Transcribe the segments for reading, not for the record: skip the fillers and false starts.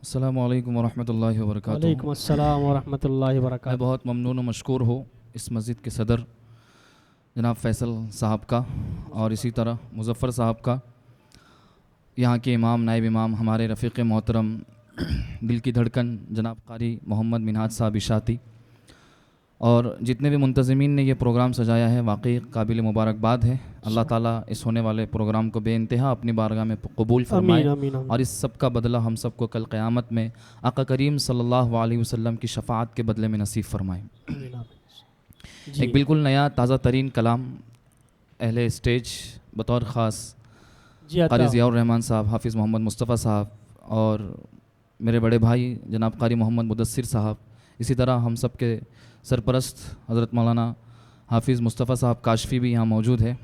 अस्सलामु अलैकुम वरहमतुल्लाहि वबरकातुहू। वालेकुम अस्सलाम वरहमतुल्लाहि मैं वबरकातुहू। बहुत ममनून और मशकूर हूँ इस मस्जिद के सदर जनाब फ़ैसल साहब का और इसी तरह मुज़फ़्फ़र साहब का, यहाँ के इमाम नायब इमाम हमारे रफ़ीक़ मोहतरम दिल की धड़कन जनाब कारी मोहम्मद मिन्हाज साहब इशाती और जितने भी मुंतज़मीन ने ये प्रोग्राम सजाया है वाकई काबिल मुबारकबाद है। अल्लाह ताला इस होने वाले प्रोग्राम को बेइंतहा अपनी बारगाह में कबूल फरमाए आमीन आमीन आमीन। और इस सब का बदला हम सबको कल क़यामत में आका करीम सल्लल्लाहु अलैहि वसल्लम की शफ़ाअत के बदले में नसीब फरमाए। आमीन, आमीन। जी एक बिल्कुल नया ताज़ा तरीन कलाम अहले स्टेज बतौर ख़ास जी अता क़ारी ज़ियाउर रहमान साहब, हाफिज़ मोहम्मद मुस्तफ़ा साहब और मेरे बड़े भाई जनाब क़ारी मोहम्मद मुदस्सिर साहब, इसी तरह हम सब के सरपरस्त हज़रत मौलाना हाफिज़ मुस्तफ़ा साहब काशफ़ी भी यहाँ मौजूद है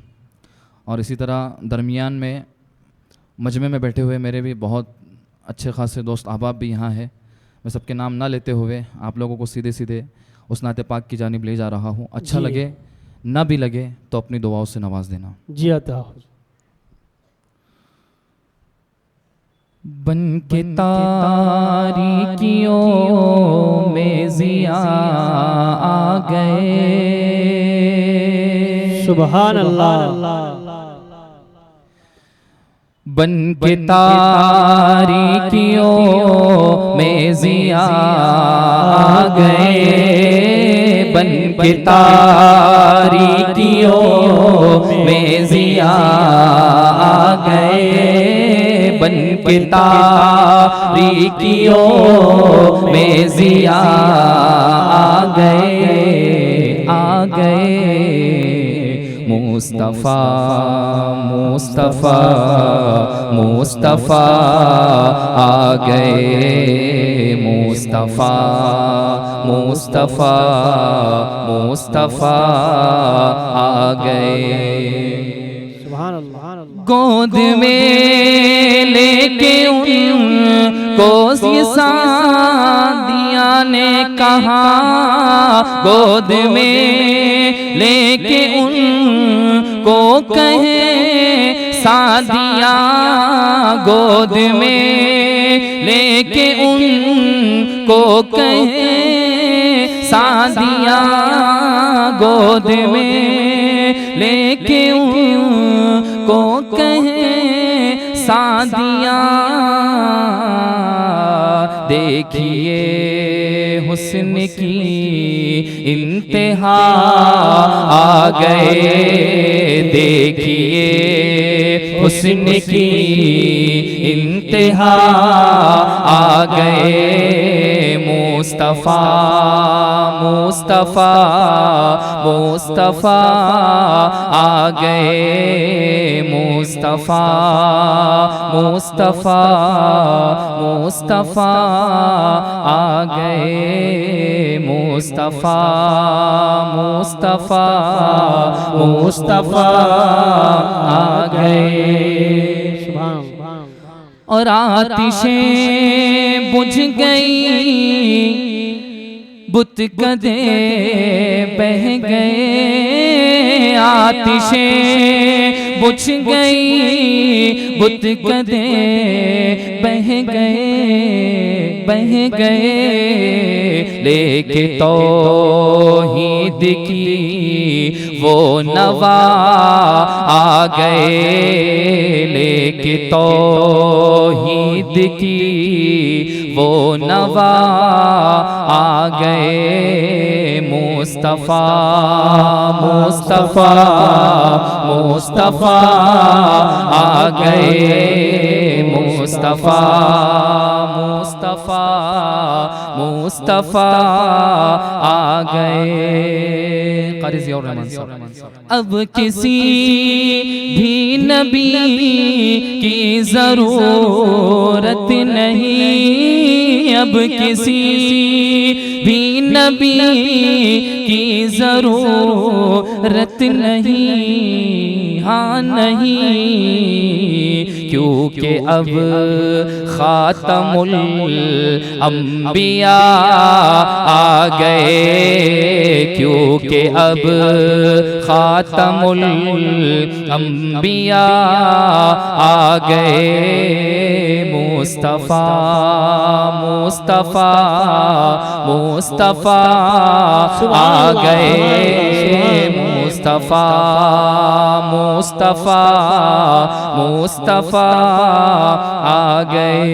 और इसी तरह दरमियान में मजमे में बैठे हुए मेरे भी बहुत अच्छे खासे दोस्त अहबाब भी यहाँ है। मैं सबके नाम ना लेते हुए आप लोगों को सीधे सीधे उस नाते पाक की जानिब ले जा रहा हूँ। अच्छा जी। लगे ना भी लगे तो अपनी दुआओं से नवाज देना। जी अता बन के तारीकियों में ज़िया आ गए, सुभान अल्लाह। बन के तारीकियों में ज़िया आ गए, बन के तारीकियों में ज़िया आ गए, बन के तारीकियों में ज़िया आ गए मुस्तफ़ा मुस्तफ़ा मुस्तफ़ा आ गए, मुस्तफ़ा मुस्तफ़ा मुस्तफ़ा आ गए। सुभान अल्लाह। गोद में लेके उनको सादिया ने कहा, गोद में लेके उनको कहे सादिया, गोद में लेके उनको कहे सादिया, गोद में लेके उनको कहे सादिया। देखिए हुस्न की इंतहा आ गए, देखिए हुस्न की इंतहा आ गए, मुस्तफ़ा मुस्तफ़ा मुस्तफ़ा आ गए, मुस्तफ़ा मुस्तफ़ा मुस्तफ़ा आ गए, मुस्तफ़ा मुस्तफ़ा मुस्तफ़ा आ गए। सुभान। और आतिशें बुझ गई, बुत कदे बह गए, आतिशें बुझ गई, बुत कदे बह गए, लेके तौहीद की वो नवा आ गए, लेके तौहीद की वो नवा आ गए, मुस्तफ़ा मुस्तफ़ा मुस्तफ़ा आ गए, मुस्तफ़ा मुस्तफ़ा मुस्तफ़ा आ गए। क़ारी ज़ियाउर रहमान साहब। अब किसी भी नबी की ज़रूरत नहीं, अब किसी भी नबी की जरूरत नहीं, हाँ नहीं, क्योंकि अब खातमुल अंबिया आ गए, क्योंकि अब खातमुल अंबिया आ गए। मुस्तफ़ा मुस्तफ़ा मुस्तफ़ा आ गए, मुस्तफ़ा मुस्तफ़ा मुस्तफ़ा आ गए।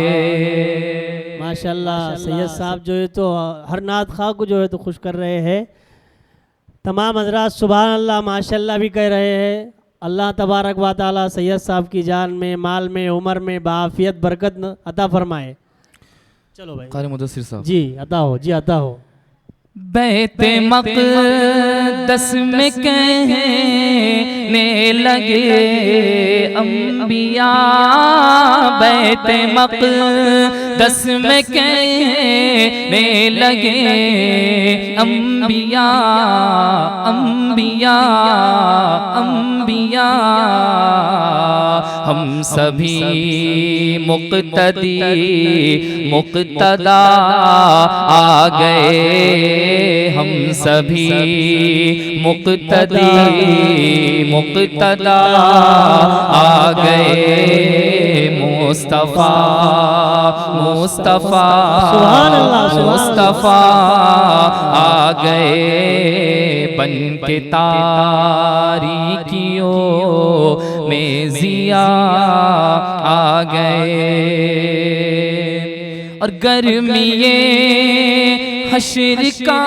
माशाल्लाह सैयद साहब जो है तो हर नात खा को जो है तो खुश कर रहे हैं। तमाम हजरात सुभान अल्लाह माशाल्लाह भी कह रहे हैं। अल्लाह तबारक व तआला सैयद साहब की जान में, माल में, उम्र में बाफियत बरकत अता फरमाए। चलो भाई कारी मुदस्सिर साहब जी अता हो, जी अता हो। बैते मक़दस में कहने लगे अंबिया, बैते मक़दस में कहने लगे अंबिया, अंबिया अंबिया, हम सभी मुक़तदी मुक़तदा आ गए, हम सभी मुक़तदी मुक़तदा आ गए। मुस्तफ़ा मुस्तफ़ा सुभान अल्लाह, सुभान मुस्तफ़ा आ गए, बन के तारीकियों में ज़िया आ गए। और गर्मिये हश्र का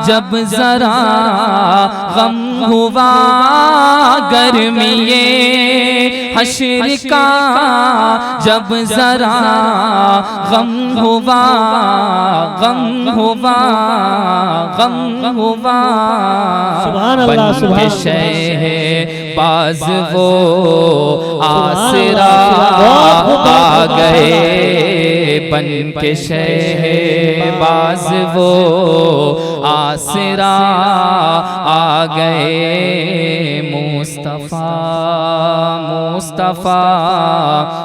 जब जरा गम हुआ, गर्मिये हश्र का जब जरा गम हुआ, गम हुआ, गम हुआ, सुभान अल्लाह, बन सुभान के अल्लाह। शह बाज वो आसरा अल्लाह। आ गए, बन के शहबाज वो आसरा आ गए। मुस्तफ़ा मुस्तफ़ा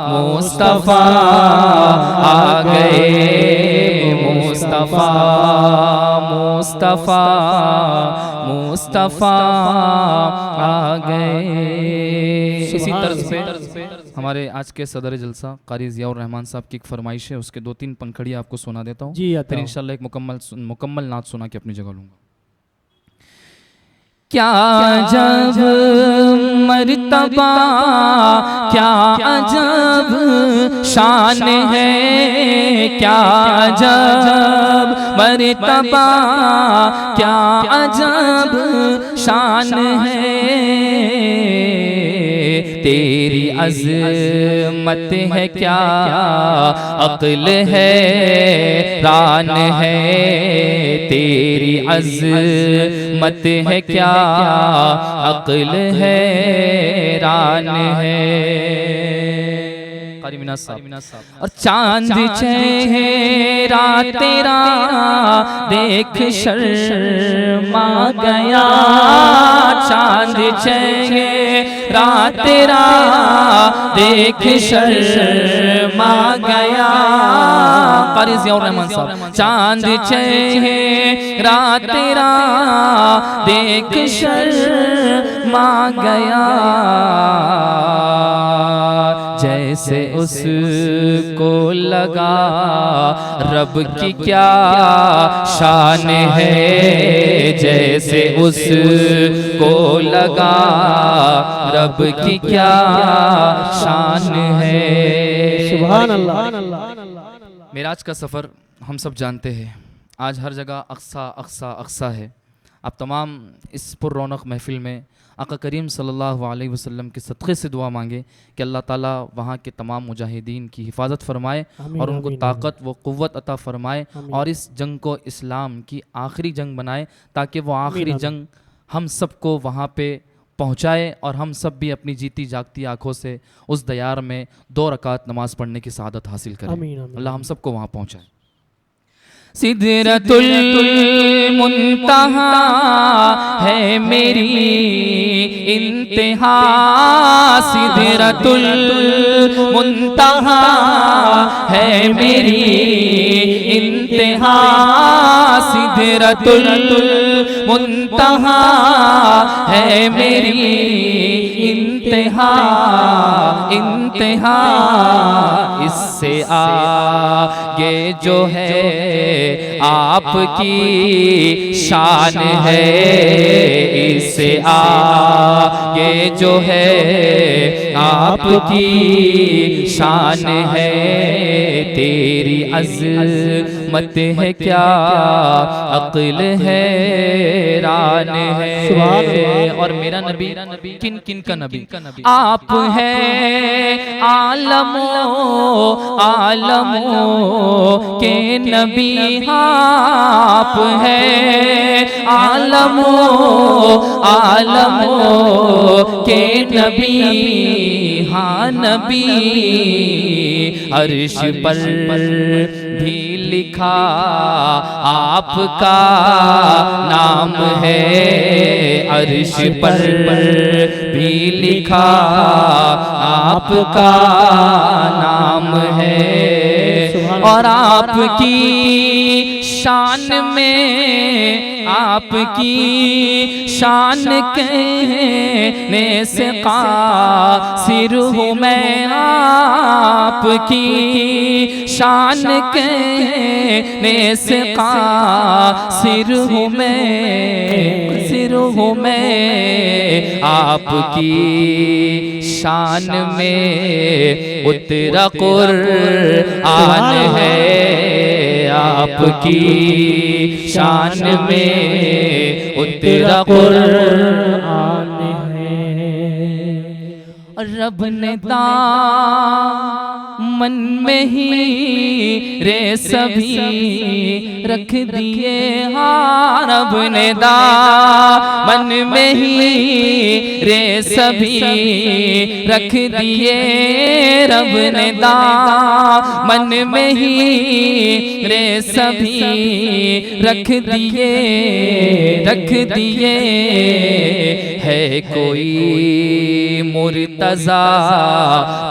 मुस्तफ़ा आ गए, मुस्तफ़ा मुस्तफ़ा मुस्तफ़ा आ गए। इसी तर्ज पे हमारे आज के सदर जलसा कारी ज़ियाउर रहमान साहब की एक फरमाइश है, उसके 2-3 पंखड़ियाँ आपको सुना देता हूँ, जी, अता फिर हो। इंशाल्लाह एक मुकम्मल नात सुना के अपनी जगह लूँगा। क्या जब मर्तबा, क्या अजब शान है, क्या जब मर्तबा, क्या अजब शान है, तेरी अज़मत है क्या अक़्ल है रान है, तेरी अज़मत है क्या अक़्ल है रान है। कारी मिनाज साहब। और चांद चेहरा तेरा देख शर्मा गया, चांद चेहरा तेरा देख शर्मा गया। कारी ज़ियाउर रहमान साहब। चांद चेहरा तेरा देख शर्मा गया, जैसे उसको लगा रब की क्या शान है, जैसे उसको लगा रब की क्या शान है। सुभान अल्लाह। मेराज का सफ़र हम सब जानते हैं, आज हर जगह अक्सा अक्सा अक्सा है। आप तमाम इस पुर रौनक महफिल में आका करीम सल्लल्लाहु अलैहि वसल्लम के सदक़े से दुआ मांगे कि अल्लाह ताला वहाँ के तमाम मुजाहिदीन की हिफाजत फरमाए और उनको ताकत व क़ुव्वत अता फरमाए और इस जंग को इस्लाम की आखिरी जंग बनाए, ताकि वो आखिरी जंग हम सबको वहाँ पे पहुँचाए और हम सब भी अपनी जीती जागती आँखों से उस दयार में 2 रकात नमाज़ पढ़ने की सआदत हासिल करें। अल्लाह हम सबको वहाँ पहुँचाए। सिदरतुल मुंतहा है मेरी इंतहा, सिदरतुल मुंतहा है मेरी इंतहा, सिदरतुल मुंतहा है मेरी इंतहा, इंतहा इससे आगे जो है आपकी शान है, इससे आगे जो है आपकी शान है, तेरी अज़मत है क्या अक्ल है रान है। और मेरा नबी किन किन का नबी, आप है आलमो आलमो के नबी, आप है आलमो आलमो के नबी, हाँ नबी। अर्श पर भी लिखा आपका नाम है, अर्श पर भी लिखा आपका नाम है, और आपकी शान में, आपकी शान कहने से कासिर हूँ मैं, आपकी शान कहने से कासिर हूँ मैं, सिर हूँ मैं, आपकी शान में उतरा कुरआन है, आपकी शान में उतरा कुरआन है। रब ने दामन में ही रे सभी रख दिए, हाँ रब ने दामन में ही रे सभी रख दिए, रब ने दामन में ही रे सभी रख दिए, रख दिए। है कोई मुर्तज़ा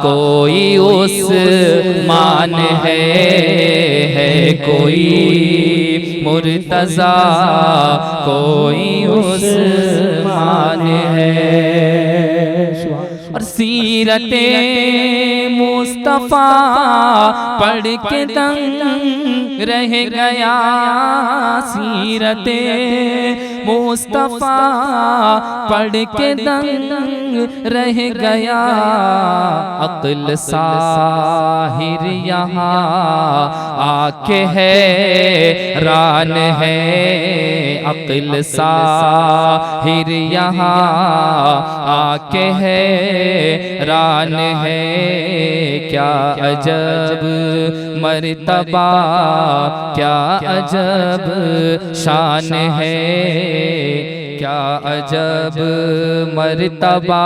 कोई उस्मान है कोई मुर्तज़ा कोई उस्मान है। और सीरते मुस्तफ़ा पढ़ के दंग रह गया, सीरते मुस्तफ़ा पढ़ के दंग रह गया। अक्ल साहिर यहाँ आके है रान है, अक्ल साहिर यहाँ आके है रान है। क्या अजब मर्तबा क्या अजब शान है, क्या अजब मर्तबा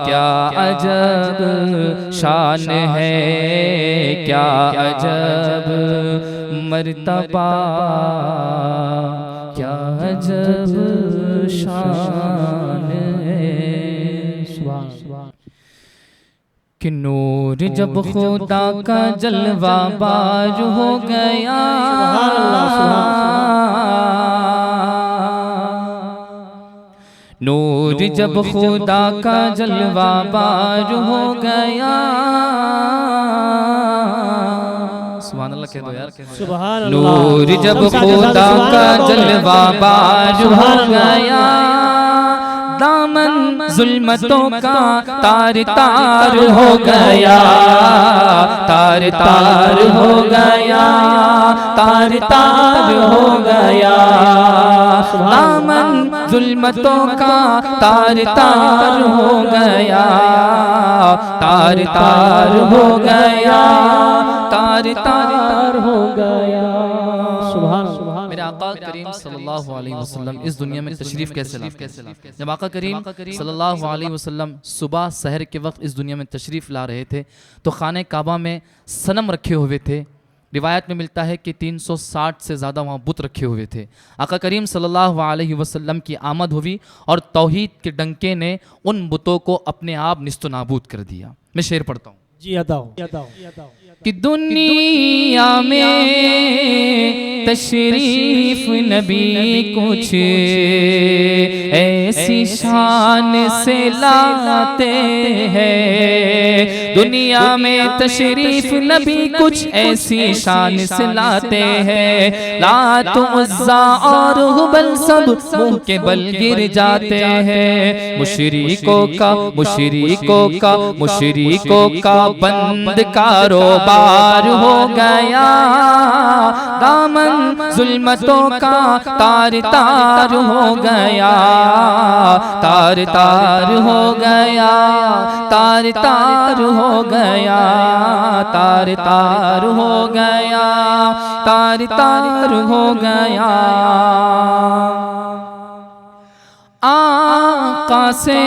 क्या अजब शान है, क्या अजब मर्तबा क्या अजब शान है। कि नूर जब खुदा का जलवा बाज हो गया, नूर जब खुदा का जलवा बाज हो गया। सुभान अल्लाह कह दो यार, सुभान अल्लाह। नूर जब खुदा का जलवा बाज हो गया, दामन जुल्मतों का तार तार हो गया, तार तार हो गया, तार तार हो गया। दामन जुल्मतों का तार तार हो गया, तार तार हो गया, तार तार हो गया। सुभान सुभान। मेरे आका करीम सल्लल्लाहु अलैहि वसल्लम इस दुनिया में तशरीफ कैसे लाए? जब आका करीम सल्लल्लाहु अलैहि वसल्लम सुबह सहर के वक्त इस दुनिया में तशरीफ ला रहे थे तो खाने काबा में सनम रखे हुए थे, रिवायत में मिलता है कि 360 से ज़्यादा वहाँ बुत रखे हुए थे। आका करीम सल्लल्लाहु अलैहि वसल्लम की आमद हुई और तौहीद के डंके ने उन बुतों को अपने आप निस्तो नाबूद कर दिया। मैं शेर पढ़ता हूँ जी अताओ कि दुनिया में तशरीफ नबी कुछ ऐसी शान से लाते हैं, दुनिया में तशरीफ नबी कुछ ऐसी शान से लाते हैं, लात उज़्ज़ा और हुबल सब मुंह के बल गिर जाते हैं। मुशरिकों का बंद कारोबार हो गया, दामन जुल्मतों का तार तार हो गया, तार तार हो गया, तार तार हो गया, तार तार हो गया, तार तार हो गया। आका से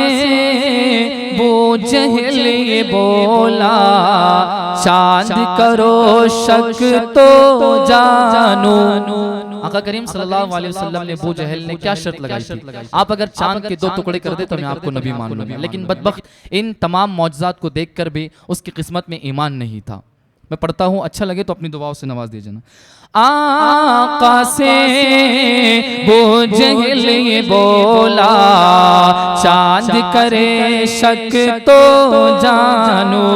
वो जहल ये बोला, चांद करो शक तो जानो। आका करीम सल्लल्लाहु अलैहि वसल्लम ने अबू जहल ने क्या शर्त लगाई थी, आप अगर चांद के 2 टुकड़े कर दे तो मैं आपको नबी मान लूंगा। लेकिन बदबख्त इन तमाम मौजज़ात को देखकर भी उसकी किस्मत में ईमान नहीं था। मैं पढ़ता हूँ, अच्छा लगे तो अपनी दुआओं से नवाज दीजिए ना। आका से वो जहल ये बोला, चांद करे शक तो जानो।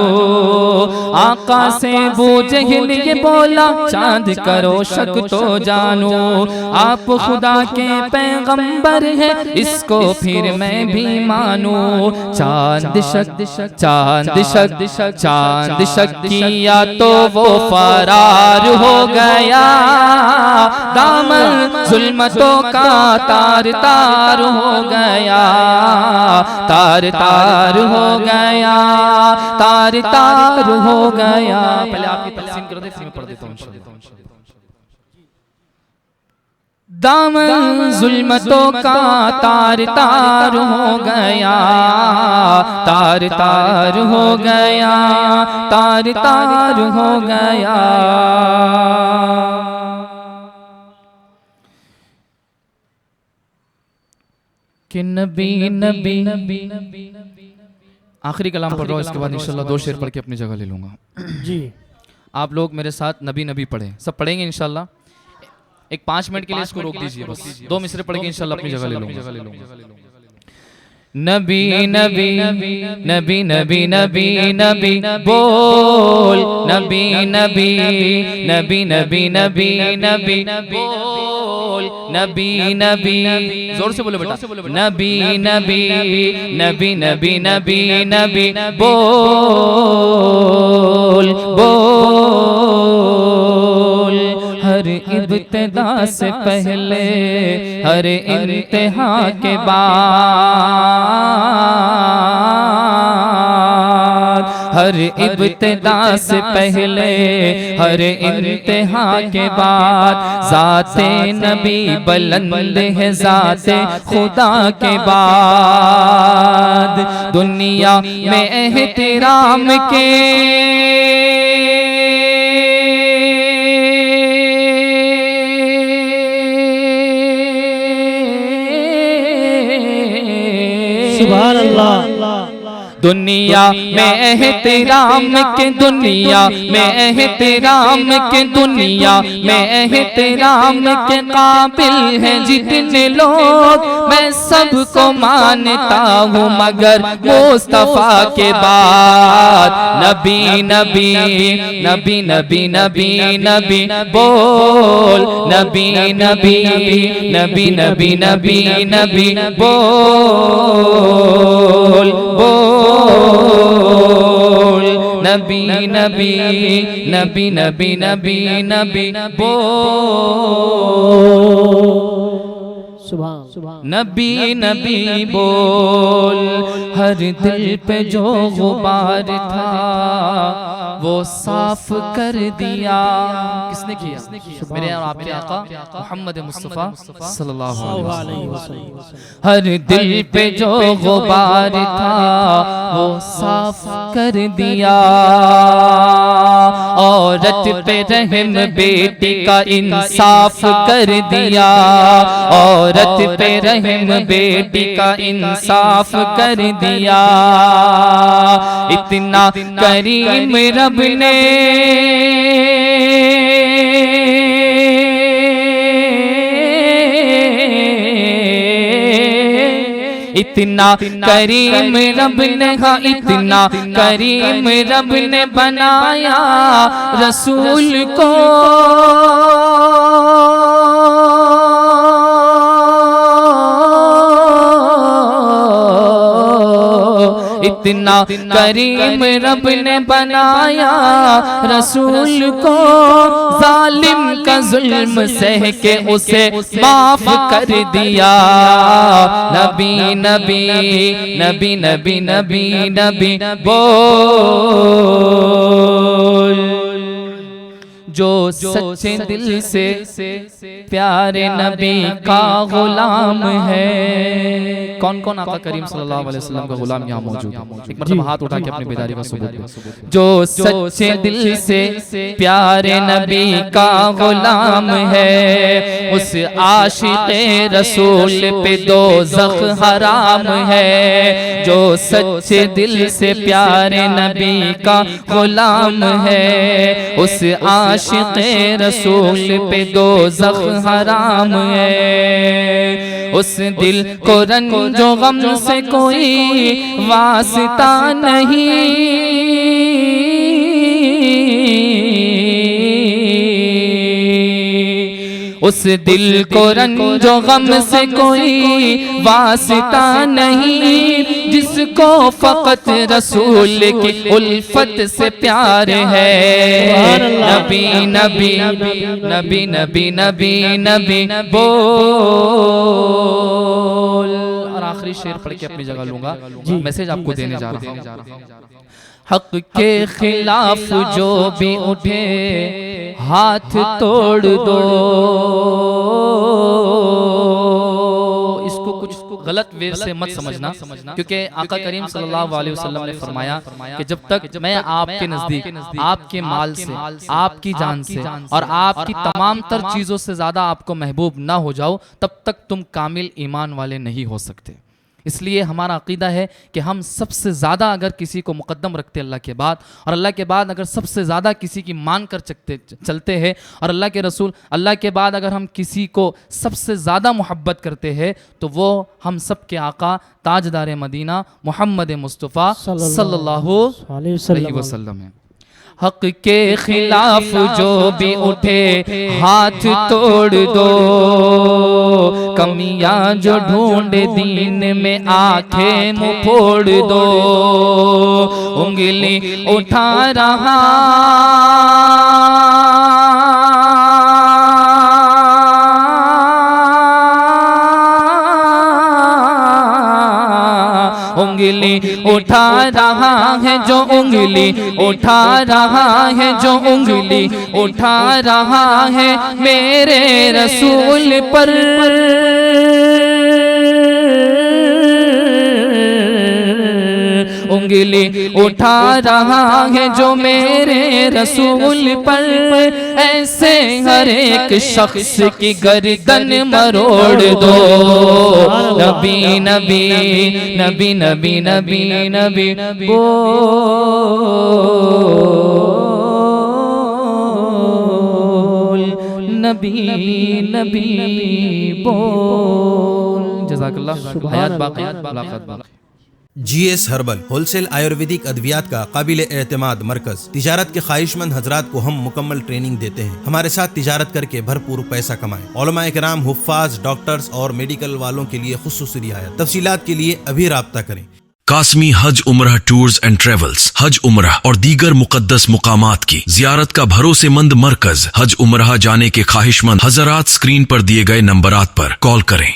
आका से वो जहल ये बोला, चांद करो शक तो जानो। आप खुदा के पैगंबर हैं, इसको फिर मैं भी मानूं। चांद शक चांद शक चांद शक किया तो वो फरार हो गया, दामन जुल्मतों का तार तार हो गया, तार तार हो गया, तार तार हो गया। पहले आपकी तकसीम कर दे, फिर मैं पढ़ देता हूँ इंशाअल्लाह। दामन जुल्मतों का तार तार हो गया, तार तार हो गया, तार तार हो गया। कि नबी नबी आखिरी कलाम पढ़ रहा हूँ, इसके बाद इंशाल्लाह 2 शेर पढ़ के अपनी जगह ले लूँगा जी। आप लोग मेरे साथ नबी नबी पढ़ें, सब पढ़ेंगे इंशाल्लाह। एक 5 मिनट के लिए इसको रोक दीजिए, बस 2 मिसरे पढ़ के इंशाल्लाह अपनी जगह ले लूँगा। नबी नबी नबी नबी नबी नबी बोल, नबी नबी नबी नबी नबी नबी बोल, नबी नबी जोर से बोलो बेटा, नबी नबी नबी नबी नबी नबी बोल बोल। हर इब्तिदा से पहले हर इंतहा के बाद, हर इब्तिदा से पहले हर इंतहा के बाद, ज़ाते नबी बुलंद है ज़ाते खुदा के बाद। दुनिया में एहतराम के सुभान अल्लाह। दुनिया में एहतराम के, दुनिया में एहतराम के, दुनिया में एहतराम के काबिल हैं जितने लोग, मैं सबको मानता हूँ मगर मुस्तफा के बाद। नबी नबी नबी नबी नबी नबी बोल, नबी नबी नबी नबी नबी नबी बोल बोल, नबी नबी नबी नबी नबी नबी बोल, नबी नबी बोल। हर दिल पे जो गुबार था वो साफ कर दिया। किसने किया? मेरे और आपके आका मोहम्मद मुस्तफ़ा सल्लल्लाहु अलैहि वसल्लम। हर दिल पे जो गुबार था वो साफ कर दिया। औरत पे रहम बेटी का इंसाफ कर दिया। औरत पे रहम बेटी का इंसाफ कर दिया। इतना करीम रब ने इतना करीम रब ने, हाँ इतना करीम रब ने बनाया रसूल को। इतना करीम रब ने बनाया रसूल को। जालिम का जुल्म सह के उसे माफ कर दिया। नबी नबी नबी नबी नबी नबी बोल। जो सच्चे दिल से प्यारे नबी का गुलाम है। कौन कौन आका करीम सल्लल्लाहु अलैहि वसल्लम का गुलाम यहाँ मौजूद है? एक मतलब हाथ उठा के अपनी बेदारी का सबूत दे। जो सच्चे दिल से प्यारे नबी का गुलाम है, उस आशिक़े रसूल पे दोज़ख हराम है। जो सच्चे दिल से प्यारे नबी का गुलाम है, उस आशिक़े रसूल पे दोज़ख हराम है। उस दिल को रंजो गम से कोई वास्ता नहीं। उस दिल को रंजो गम से कोई वास्ता नहीं। जिसको फकत रसूल की उल्फत से प्यार है। नबी नबी नबी नबी नबी नबी बोल। और आखिरी शेर पढ़ के अपनी जगह लूंगा, मैसेज आपको देने जा रहा हूँ। हक के खिलाफ जो भी उठे हाथ तोड़ दो। इसको कुछ गलत वे से मत समझना, क्योंकि आका करीम सल्लल्लाहु अलैहि वसल्लम ने फरमाया कि जब तक मैं आपके नजदीक आपके माल से, आपकी जान से और आपकी तमाम तर चीजों से ज्यादा आपको महबूब ना हो जाओ, तब तक तुम कामिल ईमान वाले नहीं हो सकते। इसलिए हमारा अकीदा है कि हम सबसे ज़्यादा अगर किसी को मुकद्दम रखते अल्लाह के बाद, और अल्लाह के बाद अगर सबसे ज़्यादा किसी की मान कर चलते हैं, और अल्लाह के रसूल अल्लाह के बाद अगर हम किसी को सबसे ज़्यादा मोहब्बत करते हैं, तो वो हम सब के आका ताजदार मदीना मोहम्मद मुस्तफ़ा सल्लल्लाहु अलैहि वसल्लम है। हक के खिलाफ जो भी उठे हाथ तोड़ दो। कमियां जो ढूंढे दीन में आंखें मुंह फोड़ दो। उंगली उठा रहा उंगली उठा रहा है जो उंगली उठा रहा है जो उंगली उठा रहा है मेरे रसूल पर। उंगली उठा रहा है जो मेरे रसूल पर। ऐसे हर एक शख्स की गर्दन मरोड़ दो। नबी नबी नबी नबी नबी नबी बोल। नबी नबी बोल। जज़ाकल्लाह। हयात बाक़ी मुलाक़ात बाक़ी। GS हर्बल होलसेल आयुर्वेदिक अद्वियात का काबिल एतमाद मरकज। तिजारत के ख्वाहिशमंद हजरात को हम मुकम्मल ट्रेनिंग देते हैं। हमारे साथ तिजारत करके भरपूर पैसा कमाएं। उलमाए किराम, हुफ्फाज, डॉक्टर्स और मेडिकल वालों के लिए खुसूसी रियायत। तफसीलात के लिए अभी राब्ता करें। कासमी हज उम्रह टूर्स एंड ट्रेवल्स हज उम्रह और दीगर मुकद्दस मुकामात की जियारत का भरोसेमंद मरकज। हज उम्रह जाने के ख्वाहिशमंद हजरात स्क्रीन पर दिए गए नंबरात पर कॉल करें।